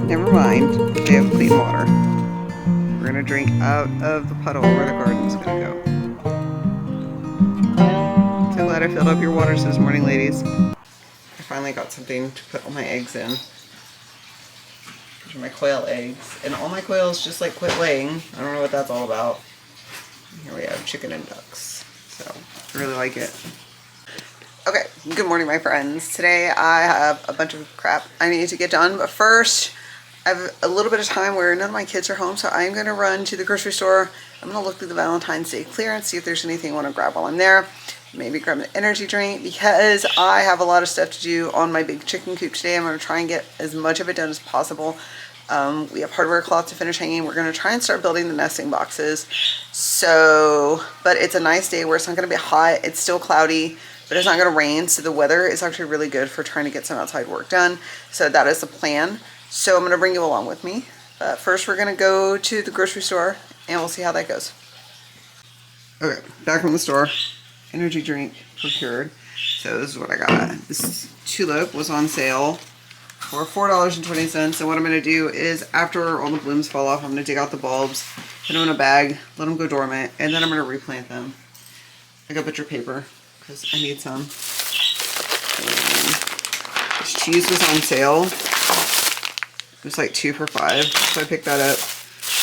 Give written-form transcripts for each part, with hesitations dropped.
Never mind, they have clean water. We're gonna drink out of the puddle where the garden's gonna go. So glad I filled up your waters this morning, ladies. I finally got something to put all my eggs in. These are my quail eggs. And all my quails just like quit laying. I don't know what that's all about. Here we have chicken and ducks. So I really like it. Okay, good morning, my friends. Today I have a bunch of crap I need to get done, but first I have a little bit of time where none of my kids are home, so I'm going to run to the grocery store. I'm going to look through the Valentine's Day clearance, see if there's anything I want to grab while I'm there. Maybe grab an energy drink because I have a lot of stuff to do on my big chicken coop today. I'm going to try and get as much of it done as possible. We have hardware cloth to finish hanging. We're going to try and start building the nesting boxes. So, but it's a nice day where it's not going to be hot. It's still cloudy, but it's not going to rain. So the weather is actually really good for trying to get some outside work done. So that is the plan. So I'm going to bring you along with me. But first we're going to go to the grocery store and we'll see how that goes. Okay, back from the store. Energy drink procured. So this is what I got. This tulip was on sale for $4.20. And what I'm going to do is after all the blooms fall off, I'm going to dig out the bulbs, put them in a bag, let them go dormant, and then I'm going to replant them. I got butcher paper because I need some. And this cheese was on sale. It was like 2 for $5, so I picked that up.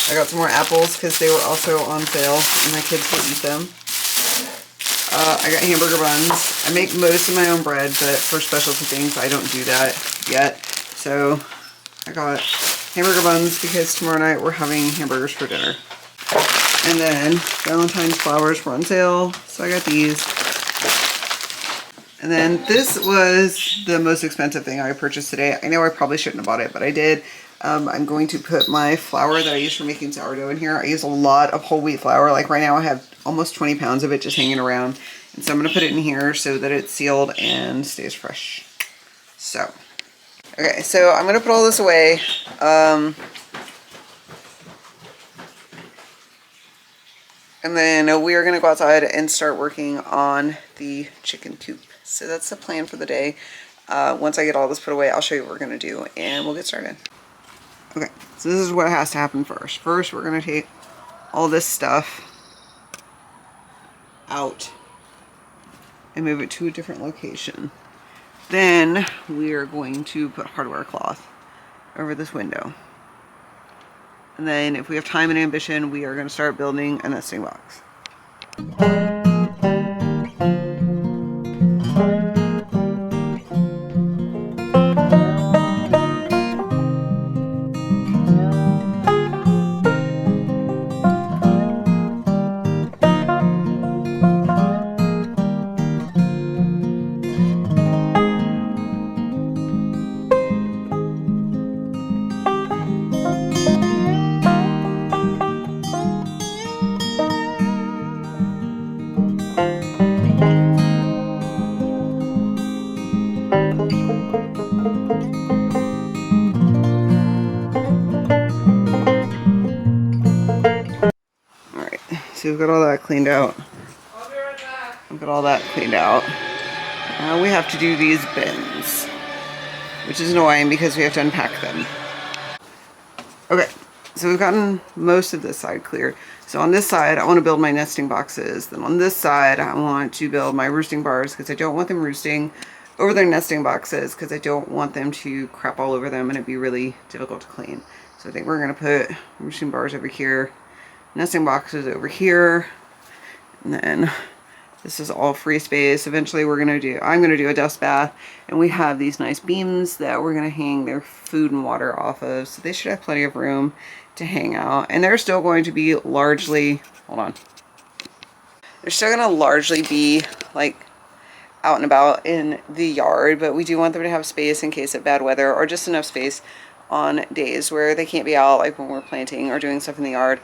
I got some more apples because they were also on sale and my kids will eat them. I got hamburger buns. I make most of my own bread, but for specialty things I don't do that yet. So I got hamburger buns because tomorrow night we're having hamburgers for dinner. And then Valentine's flowers were on sale, so I got these. And then this was the most expensive thing I purchased today. I know I probably shouldn't have bought it, but I did. I'm going to put my flour that I use for making sourdough in here. I use a lot of whole wheat flour. Like right now I have almost 20 pounds of it just hanging around. And so I'm going to put it in here so that it's sealed and stays fresh. So, okay, so I'm going to put all this away. And then we are going to go outside and start working on the chicken coop. So that's the plan for the day. Once I get all this put away, I'll show you what we're going to do and we'll get started. Okay, so this is what has to happen first. First, we're going to take all this stuff out and move it to a different location. Then we are going to put hardware cloth over this window. And then if we have time and ambition, we are going to start building a nesting box. we've got all that cleaned out. I'll be right back. We've got all that cleaned out. Now we have to do these bins, which is annoying because we have to unpack them. Okay, so we've gotten most of this side cleared. So on this side, I want to build my nesting boxes. Then on this side, I want to build my roosting bars because I don't want them roosting over their nesting boxes because I don't want them to crap all over them and it'd be really difficult to clean. So I think we're going to put roosting bars over here, nesting boxes over here, and then this is all free space. Eventually I'm going to do a dust bath, and we have these nice beams that we're going to hang their food and water off of. So they should have plenty of room to hang out. And they're still going to be largely, hold on. They're still going to largely be like out and about in the yard, but we do want them to have space in case of bad weather, or just enough space on days where they can't be out, like when we're planting or doing stuff in the yard.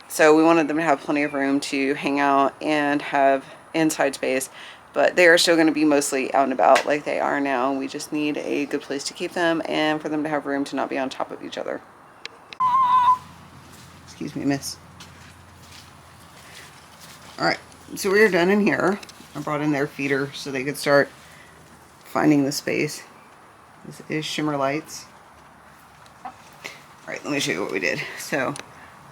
So we wanted them to have plenty of room to hang out and have inside space, but they are still going to be mostly out and about like they are now. We just need a good place to keep them and for them to have room to not be on top of each other. Excuse me, miss. Alright, so we are done in here. I brought in their feeder so they could start finding the space. This is Shimmer Lights. Alright, let me show you what we did. So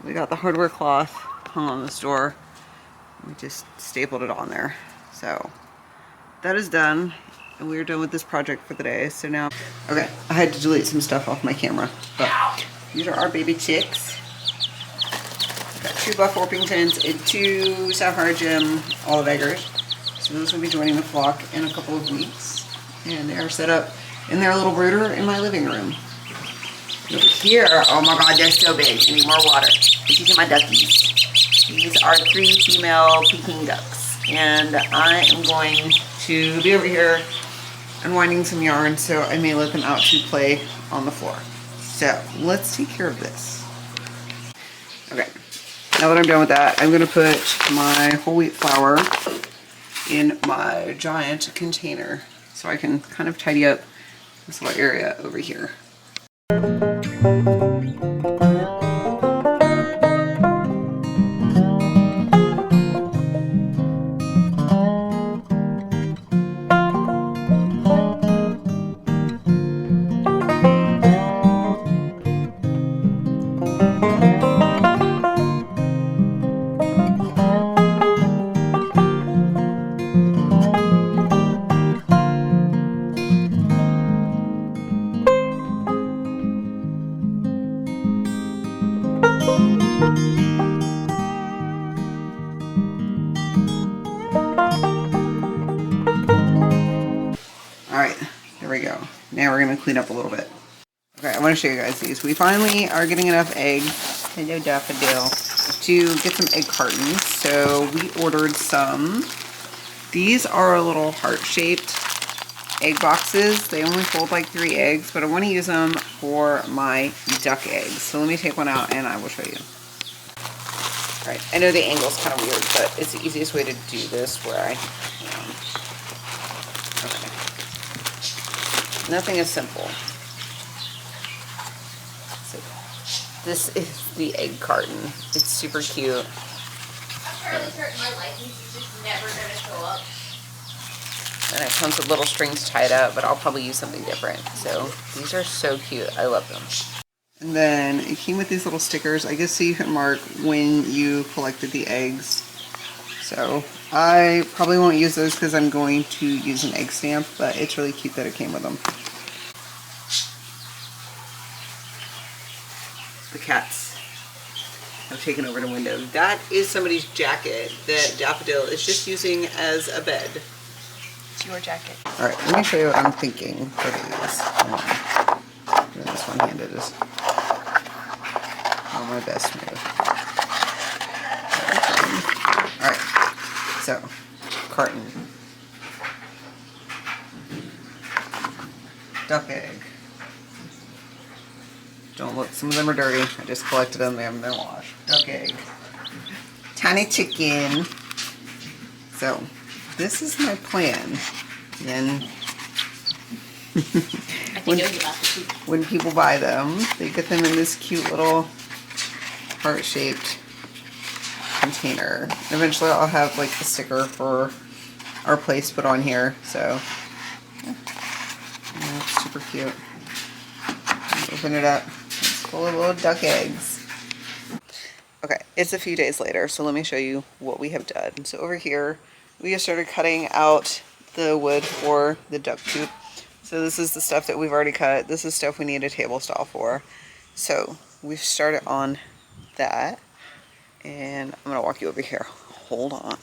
we got the hardware cloth hung on this door. We just stapled it on there. So that is done, and we're done with this project for the day. So now, okay, I had to delete some stuff off my camera, but these are our baby chicks. Got 2 Buff Orpingtons and 2 Sapphire Gem Olive Eggers. So those will be joining the flock in a couple of weeks, and they are set up in their little brooder in my living room. Over here, oh my god, they're so big. I need more water. These are my duckies. These are 3 female Peking ducks, and I am going to be over here unwinding some yarn, so I may let them out to play on the floor. So let's take care of this. Okay, now that I'm done with that, I'm going to put my whole wheat flour in my giant container so I can kind of tidy up this little area over here. Alright, there we go. Now we're going to clean up a little bit. Okay, I want to show you guys these. We finally are getting enough eggs, hello daffodil, to get some egg cartons. So we ordered some. These are little heart-shaped egg boxes. They only hold like 3 eggs, but I want to use them for my duck eggs. So let me take one out and I will show you. Alright, I know the angle's kind of weird, but it's the easiest way to do this where I am. Okay. Nothing is simple. So this is the egg carton. It's super cute. I'm fairly certain my license is just never going to show up. And it comes with little strings tied up, but I'll probably use something different. So these are so cute. I love them. And then it came with these little stickers, I guess, so you can mark when you collected the eggs. So I probably won't use those because I'm going to use an egg stamp, but it's really cute that it came with them. The cats have taken over the window. That is somebody's jacket that Daffodil is just using as a bed. It's your jacket. Alright, let me show you what I'm thinking for these. Doing this one-handed is not my best move. Alright, so, carton. Duck egg. Don't look, some of them are dirty. I just collected them, they haven't been washed. Duck egg. Tiny chicken. So, this is my plan. And when people buy them, they get them in this cute little heart-shaped container. Eventually I'll have like a sticker for our place put on here, so yeah, it's super cute. Open it up. It's full of little duck eggs. Okay, it's a few days later, so let me show you what we have done. So over here, we have started cutting out the wood for the duck coop. So this is the stuff that we've already cut. This is stuff we need a table stall for. So we've started on that, and I'm gonna walk you over here. Hold on.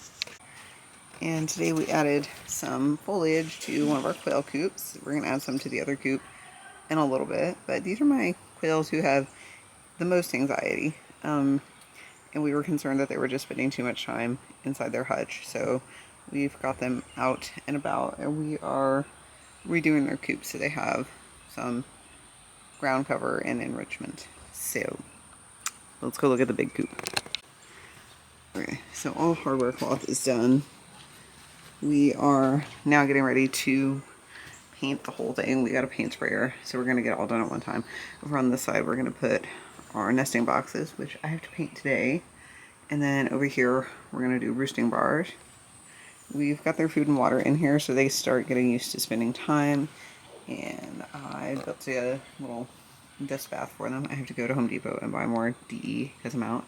And today we added some foliage to one of our quail coops. We're gonna add some to the other coop in a little bit, but these are my quails who have the most anxiety. And we were concerned that they were just spending too much time inside their hutch. So we've got them out and about, and we are redoing their coop so they have some ground cover and enrichment. So let's go look at the big coop. Okay, so all hardware cloth is done. We are now getting ready to paint the whole thing. We got a paint sprayer, so we're gonna get it all done at one time. Over on this side, we're gonna put our nesting boxes, which I have to paint today. And then over here, we're gonna do roosting bars. We've got their food and water in here, so they start getting used to spending time. And I built a little dust bath for them. I have to go to Home Depot and buy more DE because I'm out.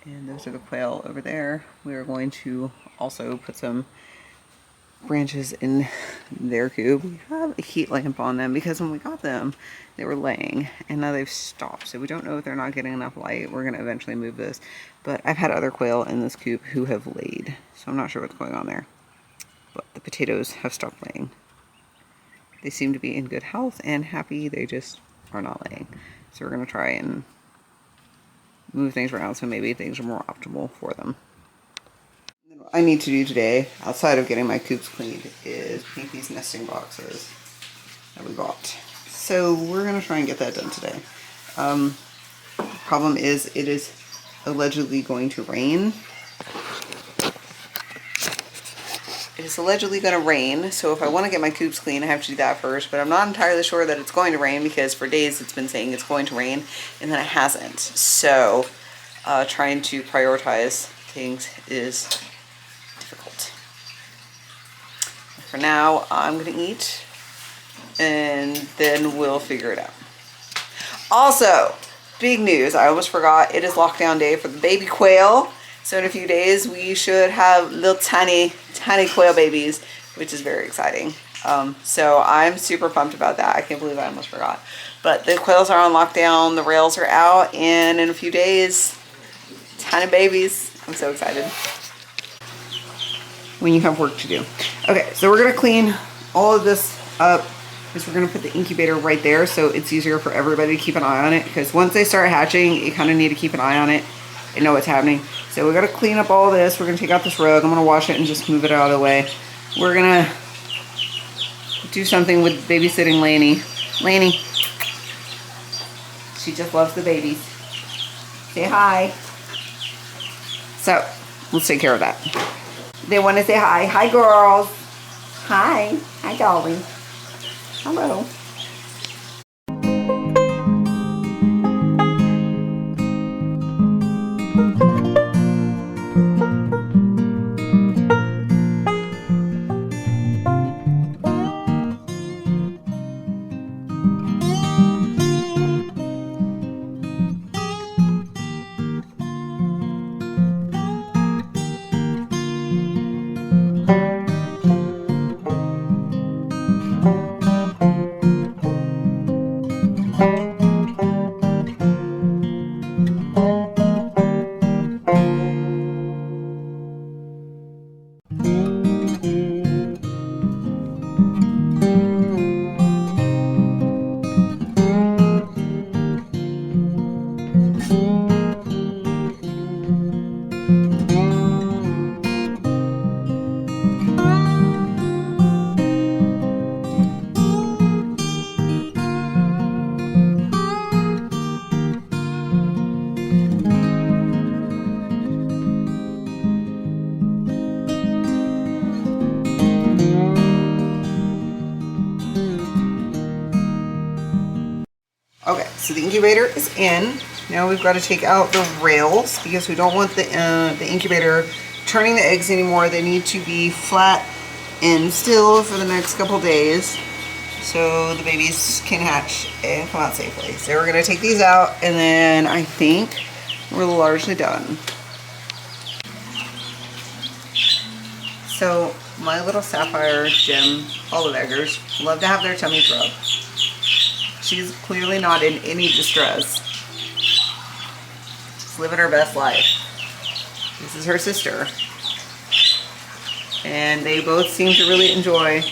And those are the quail over there. We are going to also put some branches in their coop. We have a heat lamp on them because when we got them, they were laying, and now they've stopped. So we don't know if they're not getting enough light. We're going to eventually move this. But I've had other quail in this coop who have laid, so I'm not sure what's going on there. But the potatoes have stopped laying. They seem to be in good health and happy. They just are not laying. So we're going to try and move things around so maybe things are more optimal for them. What I need to do today, outside of getting my coops cleaned, is paint these nesting boxes that we bought. So we're going to try and get that done today. The problem is it is allegedly going to rain. It is allegedly going to rain, so if I want to get my coops clean, I have to do that first, but I'm not entirely sure that it's going to rain because for days it's been saying it's going to rain, and then it hasn't. So trying to prioritize things is difficult. For now, I'm going to eat, and then we'll figure it out. Also, big news, I almost forgot, it is lockdown day for the baby quail. So in a few days, we should have little tiny quail babies, which is very exciting. So I'm super pumped about that. I can't believe I almost forgot. But the quails are on lockdown, the rails are out, and in a few days, tiny babies. I'm so excited. When you have work to do. Okay, so we're gonna clean all of this up, because we're gonna put the incubator right there so it's easier for everybody to keep an eye on it, because once they start hatching, you kind of need to keep an eye on it and know what's happening. So we gotta clean up all this. We're gonna take out this rug. I'm gonna wash it and just move it out of the way. We're gonna do something with babysitting Lainey. Lainey, she just loves the babies. Say hi. So let's take care of that. They want to say hi. Hi, girls. Hi. Hi, darling. Hello. Okay, so the incubator is in. Now we've got to take out the rails because we don't want the incubator turning the eggs anymore. They need to be flat and still for the next couple days so the babies can hatch and come out safely. So we're going to take these out, and then I think we're largely done. So my little sapphire gem olive eggers love to have their tummies rubbed. She's clearly not in any distress. She's living her best life. This is her sister. And they both seem to really enjoy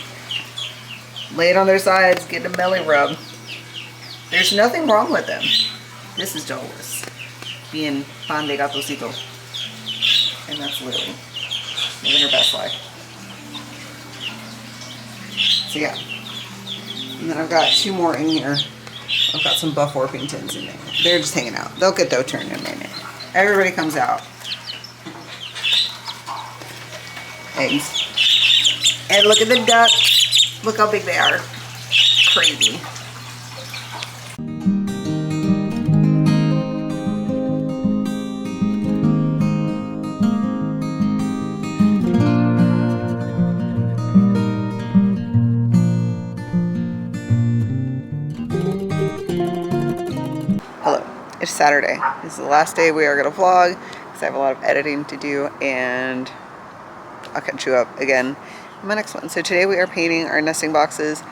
laying on their sides, getting a belly rub. There's nothing wrong with them. This is Dolores, being pan de gatosito. And that's Lily, living her best life. So yeah. And then I've got 2 more in here. I've got some Buff Orpingtons in there. They're just hanging out. They'll get their turn in a minute. Everybody comes out. Eggs. And look at the ducks. Look how big they are. Crazy. Hello, it's Saturday. This is the last day we are going to vlog because I have a lot of editing to do, and I'll catch you up again in my next one. So today we are painting our nesting boxes.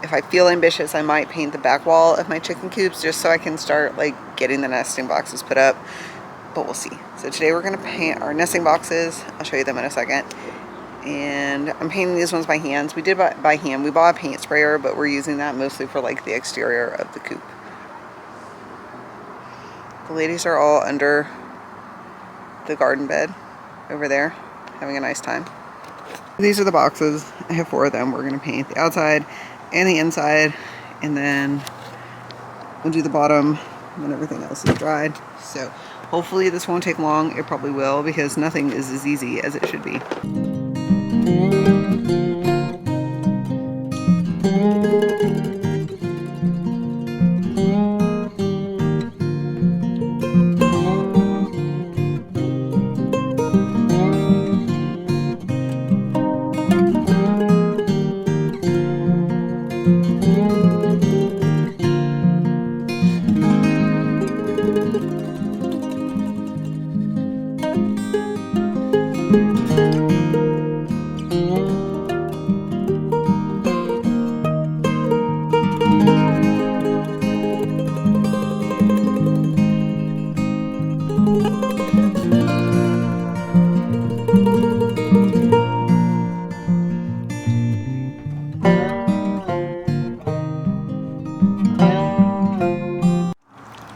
If I feel ambitious, I might paint the back wall of my chicken coops just so I can start like getting the nesting boxes put up, but we'll see. So today we're going to paint our nesting boxes. I'll show you them in a second. And I'm painting these ones by hand. We did by hand. We bought a paint sprayer, but we're using that mostly for like the exterior of the coop. The ladies are all under the garden bed over there, having a nice time. These are the boxes. I have 4 of them. We're going to paint the outside and the inside, and then we'll do the bottom when everything else is dried. So hopefully this won't take long. It probably will, because nothing is as easy as it should be.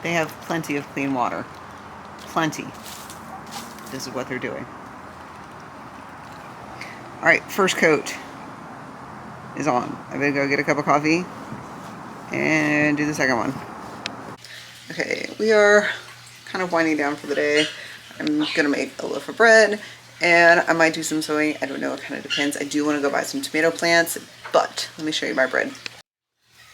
They have plenty of clean water. Plenty. This is what they're doing. Alright, first coat is on. I'm gonna go get a cup of coffee and do the second one. Okay, we are kind of winding down for the day. I'm gonna make a loaf of bread, and I might do some sewing. I don't know, it kind of depends. I do want to go buy some tomato plants, but let me show you my bread.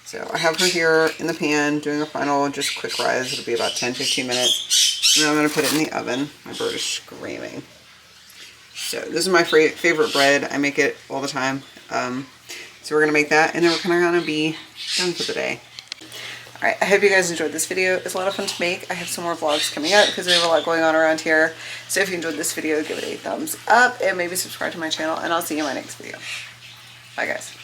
So I have her here in the pan doing a final just quick rise. It'll be about 10-15 minutes. And then I'm going to put it in the oven. My bird is screaming. So this is my favorite bread. I make it all the time. So we're going to make that, and then we're kind of going to be done for the day. Alright, I hope you guys enjoyed this video. It's a lot of fun to make. I have some more vlogs coming up because we have a lot going on around here. So if you enjoyed this video, give it a thumbs up and maybe subscribe to my channel, and I'll see you in my next video. Bye guys.